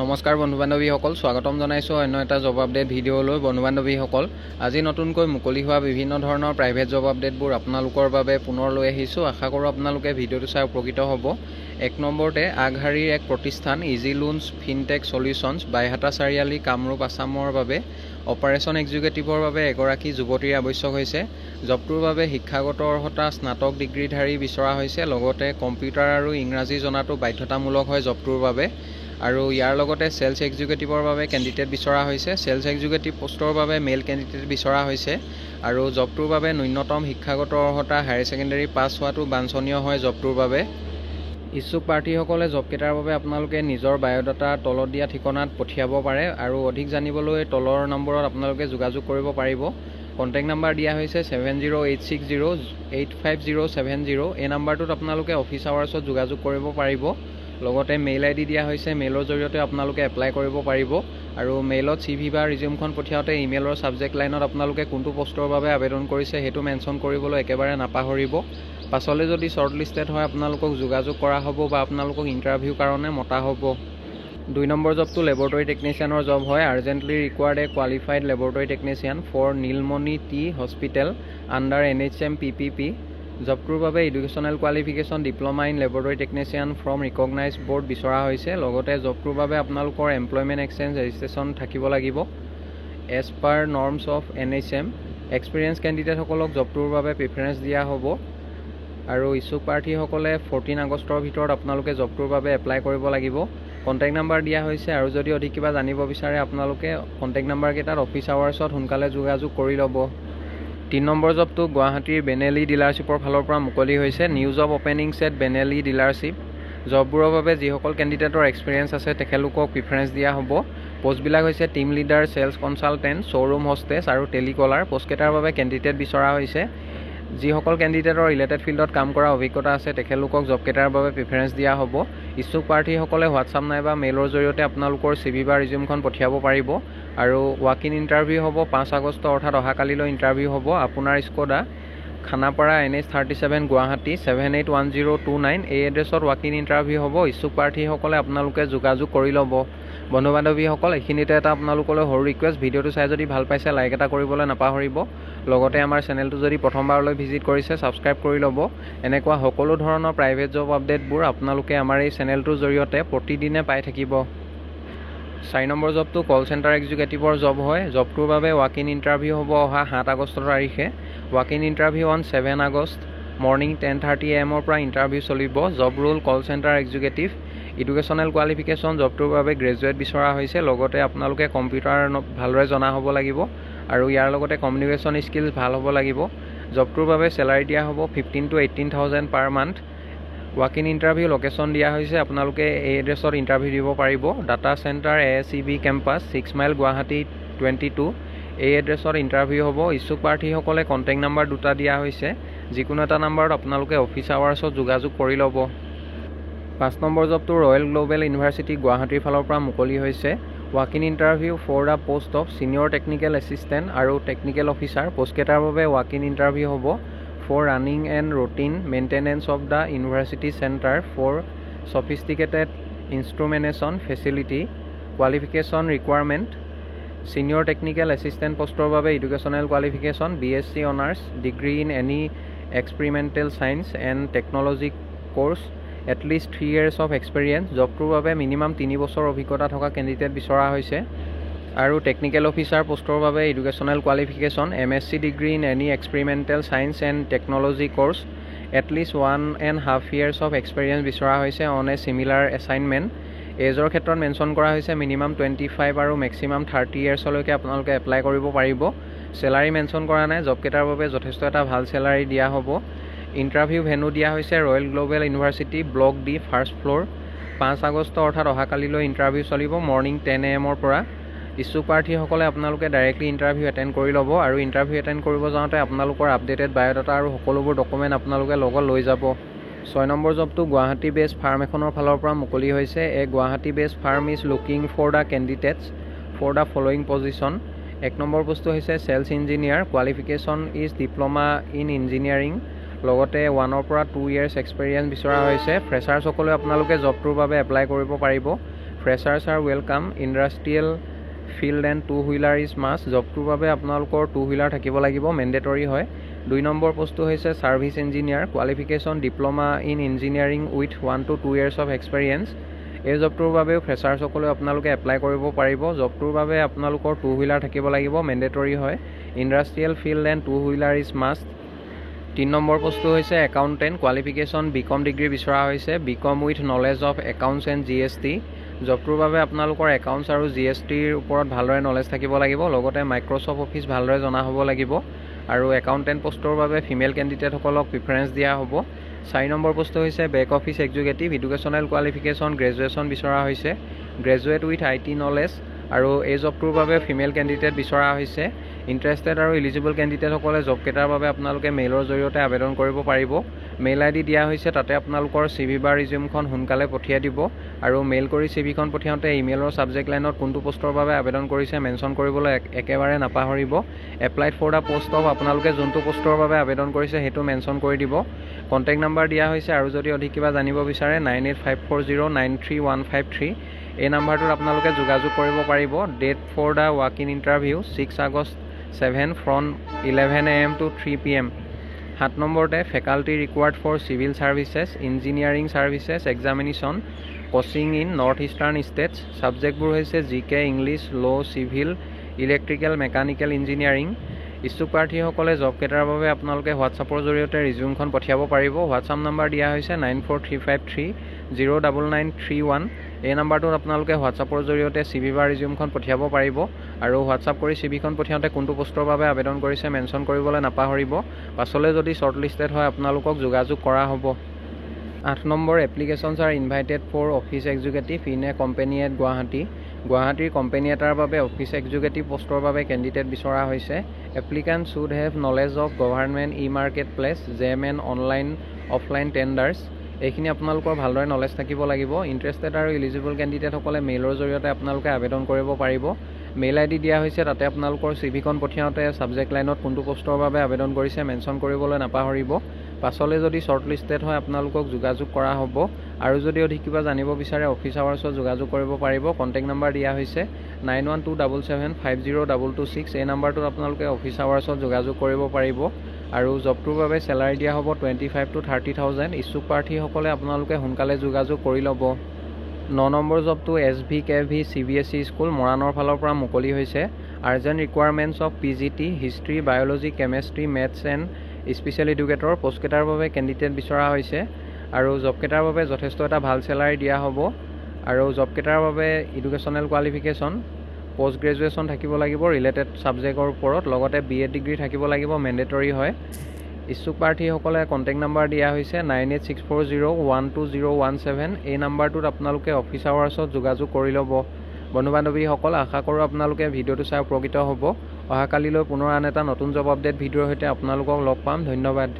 নমস্কাৰ বন্ধু বান্ধৱীসকল, স্বাগতম জনাইছো অন্য এটা জব আপডেট ভিডিঅ'লৈ। বন্ধু বান্ধৱীসকল, আজি নতুনকৈ মুকলি হোৱা বিভিন্ন ধৰণৰ প্ৰাইভেট জব আপডেটবোৰ আপোনালোকৰ বাবে পুনৰ লৈ আহিছোঁ। আশা কৰোঁ আপোনালোকে ভিডিঅ'টো চাই উপকৃত হ'ব। 1 নম্বৰতে আগশাৰীৰ এক প্ৰতিষ্ঠান ইজি লোনছ ফিনটেক সলিউশনছ বাইহাটা চাৰিআলি কামৰূপ আছামৰ বাবে অপাৰেশ্যন এক্সিকিউটিভৰ বাবে এগৰাকী যুৱতীৰ আৱশ্যক হৈছে। জবটোৰ বাবে শিক্ষাগত অৰ্হতা স্নাতক ডিগ্ৰীধাৰী বিচৰা হৈছে। লগতে কম্পিউটাৰ আৰু ইংৰাজী জনাটো বাধ্যতামূলক হয় জবটোৰ বাবে। আৰু ইয়াৰ লগতে সেলছ এক্সিকিউটিভৰ বাবে কেণ্ডিডেট বিচৰা হৈছে। সেলছ এক্সিকিউটিভ পোষ্টৰ বাবে মেল কেণ্ডিডেট বিচৰা হৈছে। আৰু জবটোৰ বাবে ন্যূনতম শিক্ষাগত অৰ্হতা হায়াৰ ছেকেণ্ডেৰী পাছ হোৱাটো বাঞ্ছনীয় হয় জবটোৰ বাবে। ইচ্ছুক প্ৰাৰ্থীসকলে জবকেইটাৰ বাবে আপোনালোকে নিজৰ বায়'ডাটা তলত দিয়া ঠিকনাত পঠিয়াব পাৰে। আৰু অধিক জানিবলৈ তলৰ নম্বৰত আপোনালোকে যোগাযোগ কৰিব পাৰিব। কণ্টেক্ট নাম্বাৰ দিয়া হৈছে 7086085070। এই নাম্বাৰটোত আপোনালোকে অফিচ আৱাৰ্ছত যোগাযোগ কৰিব পাৰিব। লগতে মেইল আইডি দিয়া হৈছে, মেইলৰ জৰিয়তে আপোনালোকে এপ্লাই কৰিব পাৰিব। আৰু মেইলত CV বা ৰিজিউমখন পঠিয়াওঁতে ইমেইলৰ ছাবজেক্ট লাইনত আপোনালোকে কোনটো পোষ্টৰ বাবে আবেদন কৰিছে সেইটো মেনশ্যন কৰিবলৈ একেবাৰে নাপাহৰিব। পাছলৈ যদি শ্বৰ্ট লিষ্টেড হয় আপোনালোকক যোগাযোগ কৰা হ'ব বা আপোনালোকক ইণ্টাৰভিউ কাৰণে মতা হ'ব। 2 নম্বৰ জবটো লেবৰেটৰী টেকনিচিয়ানৰ জব হয়। Urgently required a qualified laboratory technician for Nilmoni T hospital under NHM PPP। জবটোৰ বাবে educational qualification diploma in laboratory technician from recognise board বিচৰা হৈছে। লগতে জবটোৰ বাবে আপোনালোকৰ এমপ্লয়মেণ্ট এক্সচেঞ্জ ৰেজিষ্ট্ৰেশ্যন থাকিব লাগিব as per norms of NHM। Experience কেণ্ডিডেটসকলক জবটোৰ বাবে প্ৰিফাৰেঞ্চ দিয়া হ'ব। আৰু ইচ্ছুক প্ৰাৰ্থীসকলে 14 আগষ্টৰ ভিতৰত আপোনালোকে জবটোৰ বাবে এপ্লাই কৰিব লাগিব। কণ্টেক্ট নাম্বাৰ দিয়া হৈছে। আৰু যদি অধিক কিবা জানিব বিচাৰে আপোনালোকে কণ্টেক্ট নাম্বাৰকেইটাত অফিচ আৱাৰ্ছত সোনকালে যোগাযোগ কৰি ল'ব। 3 নম্বৰ জবটো গুৱাহাটীৰ বেনেলি ডিলাৰশ্বিপৰ ফালৰ পৰা মুকলি হৈছে। New job openings at Benelli dealership. জববোৰৰ বাবে যিসকল কেণ্ডিডেটৰ এক্সপিৰিয়েঞ্চ আছে তেখেতলোকক প্ৰিফাৰেঞ্চ দিয়া হ'ব। পোষ্টবিলাক হৈছে team leader, sales consultant, showroom hostess আৰু টেলিকলাৰ। পোষ্টকেইটাৰ বাবে কেণ্ডিডেট বিচৰা হৈছে। যিসকল কেণ্ডিডেটৰ ৰিলেটেড ফিল্ডত কাম কৰা অভিজ্ঞতা আছে তেখেতলোকক জবকেইটাৰ বাবে প্ৰিফাৰেঞ্চ দিয়া হ'ব। ইচ্ছুক প্ৰাৰ্থীসকলে হোৱাটছআপ নাইবা মেইলৰ জৰিয়তে আপোনালোকৰ CV বা ৰিজিউমখন পঠিয়াব পাৰিব। আৰু ৱাক ইন ইণ্টাৰভিউ হ'ব 5 আগষ্ট অৰ্থাৎ অহাকালিলৈ ইণ্টাৰভিউ হ'ব। আপোনাৰ স্কোডা, খানাপাৰা NH 37 গুৱাহাটী 781029। এই এড্ৰেছত ৱাক ইন ইণ্টাৰভিউ হ'ব। ইচ্ছুক প্ৰাৰ্থীসকলে আপোনালোকে যোগাযোগ কৰি ল'ব। বন্ধু বান্ধৱীসকল, এইখিনিতে এটা আপোনালোকলৈ সৰু ৰিকুৱেষ্ট, ভিডিঅ'টো চাই যদি ভাল পাইছে লাইক এটা কৰিবলৈ নাপাহৰিব। লগতে আমাৰ চেনেলটো যদি প্ৰথমবাৰলৈ ভিজিট কৰিছে ছাবস্ক্ৰাইব কৰি ল'ব। এনেকুৱা সকলো ধৰণৰ প্ৰাইভেট জব আপডেটবোৰ আপোনালোকে আমাৰ এই চেনেলটোৰ জৰিয়তে প্ৰতিদিনে পাই থাকিব। 4 নম্বৰ জবটো কল চেণ্টাৰ এক্সিকিউটিভৰ জব হয়। জবটোৰ বাবে ৱাক ইন ইণ্টাৰভিউ হ'ব অহা 7 আগষ্ট তাৰিখে। Walk in interview on 7 August morning 10:30 AM পৰা ইণ্টাৰভিউ চলিব। জব ৰোল কল চেণ্টাৰ এক্সিকিউটিভ। এডুকেশ্যনেল কোৱালিফিকেশ্যন জবটোৰ বাবে গ্ৰেজুৱেট বিচৰা হৈছে। লগতে আপোনালোকে কম্পিউটাৰ ভালদৰে জনা হ'ব লাগিব। আৰু ইয়াৰ লগতে কমিউনিকেশ্যন স্কিলছ ভাল হ'ব লাগিব। জবটোৰ বাবে চেলাৰী দিয়া হ'ব 15,000 to 18,000 per month. Walk in interview location দিয়া হৈছে। আপোনালোকে এই এড্ৰেছত ইণ্টাৰভিউ দিব পাৰিব। Data centre ASEB campus 6 mile Guwahati 22। এই এড্ৰেছত ইণ্টাৰভিউ হ'ব। ইচ্ছুক প্ৰাৰ্থীসকলে কণ্টেক্ট নাম্বাৰ দুটা দিয়া হৈছে। যিকোনো এটা নাম্বাৰত আপোনালোকে অফিচ আৱাৰ্ছত যোগাযোগ কৰি ল'ব। 5 নম্বৰ জবটো ৰয়েল গ্ল'বেল ইউনিভাৰ্চিটি গুৱাহাটীৰ ফালৰ পৰা মুকলি হৈছে। Walk in interview for the post of senior technical assistant আৰু টেকনিকেল অফিচাৰ। পোষ্টকেইটাৰ বাবে ৱাক ইন ইণ্টাৰভিউ হ'ব। For running and routine maintenance of the university centre for sophisticated instrumentation facility. Qualification requirement senior technical assistant পোষ্টৰ বাবে educational qualification BSc honours, degree in any experimental science and technology course, at least 3 years of experience. জবটোৰ বাবে minimum 3 বছৰ অভিজ্ঞতা থকা candidate বিচৰা হৈছে। আৰু technical officer পোষ্টৰ বাবে educational qualification MSc degree in any experimental science and technology course, at least 1.5 years of experience বিচৰা হৈছে অন এ চিমিলাৰ এছাইনমেণ্ট। এজৰ ক্ষেত্ৰত মেনশ্যন কৰা হৈছে মিনিমাম 25 আৰু মেক্সিমাম 30 yearsলৈকে আপোনালোকে এপ্লাই কৰিব পাৰিব। চেলাৰী মেনশ্যন কৰা নাই। জবকেইটাৰ বাবে যথেষ্ট এটা ভাল চেলাৰী দিয়া হ'ব। ইণ্টাৰভিউ ভেনু দিয়া হৈছে royal global university block D first floor. 5 August অৰ্থাৎ অহাকালিলৈ ইণ্টাৰভিউ চলিব মৰ্ণিং 10 AM পৰা। ইচ্ছুক প্ৰাৰ্থীসকলে আপোনালোকে ডাইৰেক্টলি ইণ্টাৰভিউ এটেণ্ড কৰি ল'ব। আৰু ইণ্টাৰভিউ এটেণ্ড কৰিব যাওঁতে আপোনালোকৰ আপডেটেড বায়'ডাটা আৰু সকলোবোৰ ডকুমেণ্ট আপোনালোকে লগত লৈ যাব। 6 নম্বৰ জবটো গুৱাহাটী বেছ ফাৰ্ম এখনৰ ফালৰ পৰা মুকলি হৈছে। Guwahati based firm is looking for the candidates for the following position. 1 নম্বৰ বস্তু হৈছে sales engineer. Qualification is diploma in engineering. লগতে 1 পৰা 2 years এক্সপেৰিয়েঞ্চ বিচৰা হৈছে। ফ্ৰেছাৰ্ছসকলে আপোনালোকে জবটোৰ বাবে এপ্লাই কৰিব পাৰিব। Freshers are welcome, industrial field and two wheeler is must. জবটোৰ বাবে আপোনালোকৰ টু হুইলাৰ থাকিব লাগিব, মেণ্ডেটৰী হয়। 2 নম্বৰ পোষ্টটো হৈছে service engineer, qualification diploma in engineering with 1 to 2 years of experience. এই জবটোৰ বাবেও ফ্ৰেছাৰ্ছসকলেও আপোনালোকে এপ্লাই কৰিব পাৰিব। জবটোৰ বাবে আপোনালোকৰ টু হুইলাৰ থাকিব লাগিব, মেণ্ডেটৰী হয়। Industrial field and two wheeler is must. 3 নম্বৰ পোষ্টটো হৈছে একাউণ্টেণ্ট, কোৱালিফিকেশ্যন BCom ডিগ্ৰী বিচৰা হৈছে, BCom with knowledge of accounts and GST। জবটোৰ বাবে আপোনালোকৰ একাউণ্টছ আৰু GSTৰ ওপৰত ভালদৰে নলেজ থাকিব লাগিব, লগতে মাইক্ৰ'ছফ্ট অফিচ ভালদৰে জনা হ'ব লাগিব। আৰু একাউণ্টেণ্ট পোষ্টৰ বাবে ফিমেল কেণ্ডিডেটসকলক প্ৰিফাৰেঞ্চ দিয়া হ'ব। 4 নম্বৰ পোষ্টটো হৈছে back office executive, educational qualification graduation বিচৰা হৈছে, গ্ৰেজুৱেট উইথ IT নলেজ। আৰু এই জবটোৰ বাবে ফিমেল কেণ্ডিডেট বিচৰা হৈছে। ইণ্টাৰেষ্টেড আৰু ইলিজিবল কেণ্ডিডেটসকলে জবকেইটাৰ বাবে আপোনালোকে মেইলৰ জৰিয়তে আবেদন কৰিব পাৰিব। মেইল ID দিয়া হৈছে, তাতে আপোনালোকৰ CV বা ৰিজিউমখন সোনকালে পঠিয়াই দিব। আৰু মেইল কৰি CVখন পঠিয়াওঁতে ইমেইলৰ ছাবজেক্ট লাইনত কোনটো পোষ্টৰ বাবে আবেদন কৰিছে মেনশ্যন কৰিবলৈ একেবাৰে নাপাহৰিব। Applied for the post of, আপোনালোকে যোনটো পোষ্টৰ বাবে আবেদন কৰিছে সেইটো মেনশ্যন কৰি দিব। কণ্টেক্ট নাম্বাৰ দিয়া হৈছে, আৰু যদি অধিক কিবা জানিব বিচাৰে 9854093153 এই নাম্বাৰটোত আপোনালোকে যোগাযোগ কৰিব পাৰিব। Date for the walk in interview 6 August 7 from 11 AM to 3 PM। 7 নম্বৰতে faculty required for civil services, engineering services examination, coaching in north eastern states. ছাবজেক্টবোৰ হৈছে GK, English, law', civil, electrical, mechanical engineering. ইচ্ছুক প্ৰাৰ্থীসকলে জবকেইটাৰ বাবে আপোনালোকে হোৱাটছআপৰ জৰিয়তে ৰিজিউমখন পঠিয়াব পাৰিব। হোৱাটছআপ নাম্বাৰ দিয়া হৈছে 9435309931। এই নাম্বাৰটোত আপোনালোকে হোৱাটছআপৰ জৰিয়তে CV বা ৰিজিউমখন পঠিয়াব পাৰিব। আৰু হোৱাটছআপ কৰি CVখন পঠিয়াওঁতে কোনটো পোষ্টৰ বাবে আবেদন কৰিছে মেনশ্যন কৰিবলৈ নাপাহৰিব। পাছলৈ যদি শ্বৰ্টলিষ্টেড হয় আপোনালোকক যোগাযোগ কৰা হ'ব। 8 নম্বৰ applications are invited for office executive in a company at Guwahati. গুৱাহাটীৰ কোম্পানী এটাৰ বাবে অফিচ এক্সিকিউটিভ পোষ্টৰ বাবে কেণ্ডিডেট বিচৰা হৈছে। Applicant should have knowledge of government market place, JMN online offline tenders. এইখিনি আপোনালোকৰ ভালদৰে নলেজ থাকিব লাগিব। ইণ্টাৰেষ্টেড আৰু ইলিজিবল কেণ্ডিডেটসকলে মেইলৰ জৰিয়তে আপোনালোকে আবেদন কৰিব পাৰিব। মেইল ID দিয়া হৈছে, তাতে আপোনালোকৰ CVখন পঠিয়াওঁতে ছাবজেক্ট লাইনত কোনটো পোষ্টৰ বাবে আবেদন কৰিছে মেনশ্যন কৰিবলৈ নাপাহৰিব। পাছলৈ যদি শ্বৰ্টলিষ্টেড হয় আপোনালোকক যোগাযোগ কৰা হ'ব। আৰু যদি অধিক কিবা জানিব বিচাৰে অফিচ আৱাৰ্ছত যোগাযোগ কৰিব পাৰিব। কণ্টেক্ট নাম্বাৰ দিয়া হৈছে 9127750226। এই নাম্বাৰটোত আপোনালোকে অফিচ আৱাৰ্ছত যোগাযোগ কৰিব পাৰিব। আৰু জবটোৰ বাবে চেলাৰী দিয়া হ'ব 25,000 to 30,000। ইচ্ছুক প্ৰাৰ্থীসকলে আপোনালোকে সোনকালে যোগাযোগ কৰি ল'ব। 9 নম্বৰ জবটো SVKV CBSE স্কুল মৰাণৰ ফালৰ পৰা মুকলি হৈছে। Urgent requirements of PGT, history, biology, chemistry, maths and special educator পোষ্টকেইটাৰ বাবে কেণ্ডিডেট বিচৰা হৈছে। আৰু জবকেইটাৰ বাবে যথেষ্ট এটা ভাল চেলাৰী দিয়া হ'ব। আৰু জবকেইটাৰ বাবে এডুকেশ্যনেল কোৱালিফিকেশ্যন পোষ্ট গ্ৰেজুৱেশ্যন থাকিব লাগিব ৰিলেটেড ছাবজেক্টৰ ওপৰত, লগতে BA ডিগ্ৰী থাকিব লাগিব, মেণ্ডেটৰী হয়। ইচ্ছুক প্ৰাৰ্থীসকলে কণ্টেক্ট নাম্বাৰ দিয়া হৈছে 9864012017। এই নাম্বাৰটোত আপোনালোকে অফিচ আৱাৰ্ছত যোগাযোগ কৰি ল'ব। বন্ধু বান্ধৱীসকল, আশা কৰোঁ আপোনালোকে ভিডিঅ'টো চাই উপকৃত হ'ব। অহাকালিলৈ পুনৰ আন এটা নতুন জব আপডেট ভিডিঅ'ৰ সৈতে আপোনালোকক লগ পাম। ধন্যবাদ।